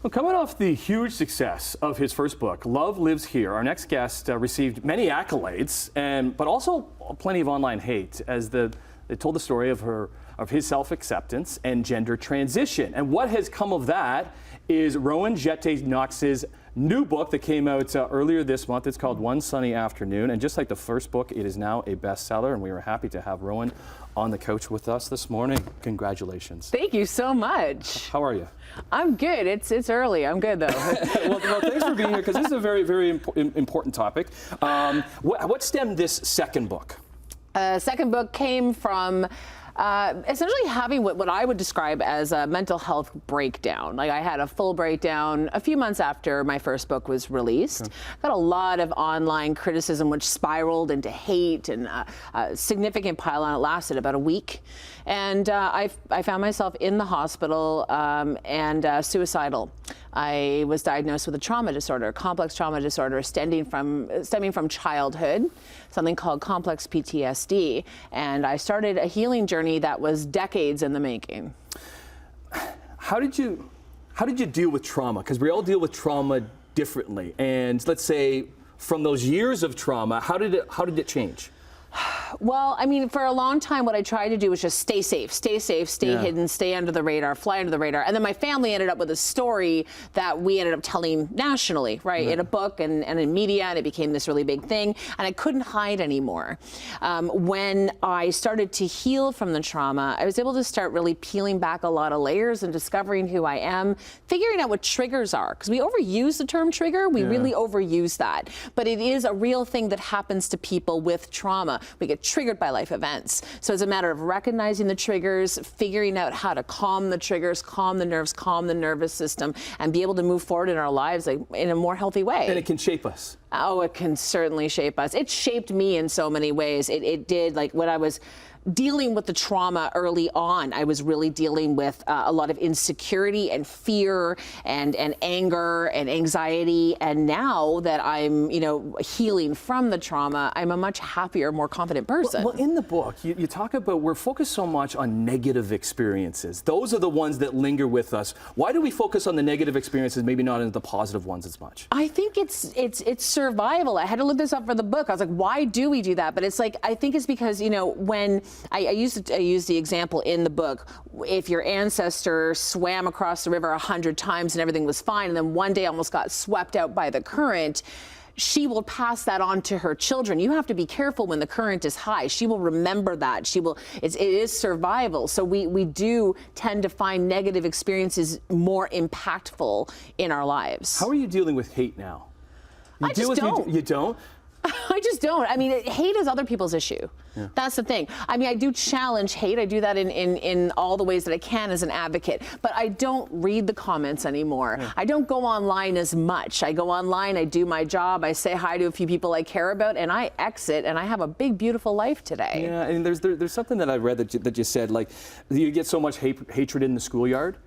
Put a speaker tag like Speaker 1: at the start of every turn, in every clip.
Speaker 1: Well, coming off the huge success of his first book, Love Lives Here, our next guest received many accolades, but also plenty of online hate as they told the story of his self-acceptance and gender transition. And what has come of that is Rowan Jetté Knox's new book that came out earlier this month. It's called One Sunny Afternoon, and just like the first book, it is now a bestseller, and we are happy to have Rowan on the couch with us this morning. Congratulations.
Speaker 2: Thank you so much.
Speaker 1: How are you?
Speaker 2: I'm good. It's early. I'm good, though.
Speaker 1: well, thanks for being here, because this is a very, very important topic. What stemmed this second book?
Speaker 2: Second book came from essentially having what I would describe as a mental health breakdown. Like, I had a full breakdown a few months after my first book was released. Okay. Got a lot of online criticism, which spiraled into hate, and a significant pile on. It lasted about a week. And I found myself in the hospital and suicidal. I was diagnosed with a trauma disorder, complex trauma disorder stemming from childhood, something called complex PTSD. And I started a healing journey that was decades in the making.
Speaker 1: How did you deal with trauma? Because we all deal with trauma differently. And let's say from those years of trauma, how did it change?
Speaker 2: Well, I mean, for a long time, what I tried to do was just stay safe, stay hidden, stay under the radar, fly under the radar. And then my family ended up with a story that we ended up telling nationally, right, in a book and in media, and it became this really big thing. And I couldn't hide anymore. When I started to heal from the trauma, I was able to start really peeling back a lot of layers and discovering who I am, figuring out what triggers are. Because we overuse the term trigger. We really overuse that. But it is a real thing that happens to people with trauma. We get triggered by life events. So it's a matter of recognizing the triggers, figuring out how to calm the triggers, calm the nerves, calm the nervous system, and be able to move forward in our lives in a more healthy way.
Speaker 1: And it can shape us.
Speaker 2: Oh, it can certainly shape us. It shaped me in so many ways. It did. Like, when I was dealing with the trauma early on, I was really dealing with a lot of insecurity and fear and anger and anxiety. And now that I'm, healing from the trauma, I'm a much happier, more confident person.
Speaker 1: Well, in the book, you talk about we're focused so much on negative experiences. Those are the ones that linger with us. Why do we focus on the negative experiences, maybe not on the positive ones as much?
Speaker 2: I think it's survival. I had to look this up for the book. I was like, why do we do that? But it's like, I think it's because, when I use the example in the book, if your ancestor swam across the river 100 times and everything was fine, and then one day almost got swept out by the current, she will pass that on to her children. You have to be careful when the current is high. She will remember that. It is survival. So we do tend to find negative experiences more impactful in our lives.
Speaker 1: How are you dealing with hate now?
Speaker 2: I just don't.
Speaker 1: You don't?
Speaker 2: I just don't. I mean, hate is other people's issue. Yeah. That's the thing. I mean, I do challenge hate. I do that in all the ways that I can as an advocate. But I don't read the comments anymore. Yeah. I don't go online as much. I go online, I do my job, I say hi to a few people I care about, and I exit, and I have a big, beautiful life today.
Speaker 1: Yeah, and there's something that I read that you said, like, you get so much hatred in the schoolyard,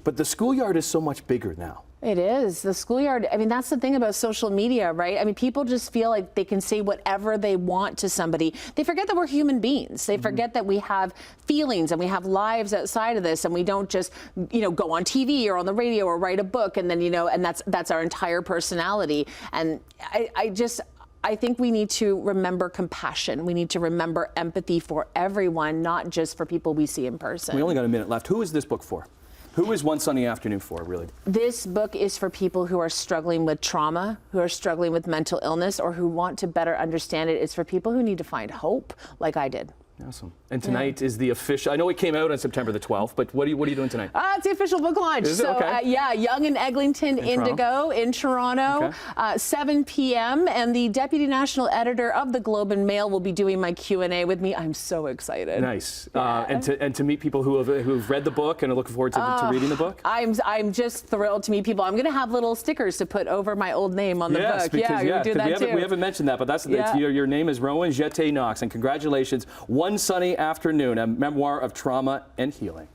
Speaker 1: but the schoolyard is so much bigger now.
Speaker 2: It is. The schoolyard, I mean, that's the thing about social media, right? I mean, people just feel like they can say whatever they want to somebody. They forget that we're human beings. They forget that we have feelings and we have lives outside of this, and we don't just, go on TV or on the radio or write a book and then, and that's our entire personality. And I think we need to remember compassion. We need to remember empathy for everyone, not just for people we see in person.
Speaker 1: We only got a minute left. Who is this book for? Who is One Sunny Afternoon for, really?
Speaker 2: This book is for people who are struggling with trauma, who are struggling with mental illness, or who want to better understand it. It's for people who need to find hope, like I did.
Speaker 1: Awesome. And tonight is the official, I know it came out on September the 12th, but what are you doing tonight?
Speaker 2: It's the official book launch.
Speaker 1: Is it?
Speaker 2: So,
Speaker 1: okay.
Speaker 2: Young and Eglinton Indigo in Toronto, 7 p.m. And the Deputy National Editor of the Globe and Mail will be doing my Q&A with me. I'm so excited.
Speaker 1: Nice. Yeah. And to meet people who've read the book and are looking forward to reading the book?
Speaker 2: I'm just thrilled to meet people. I'm going to have little stickers to put over my old name on the book.
Speaker 1: Because,
Speaker 2: yeah, do that too.
Speaker 1: We haven't mentioned that, but your name is Rowan Jetté Knox, and congratulations. One Sunny Afternoon, a memoir of trauma and healing.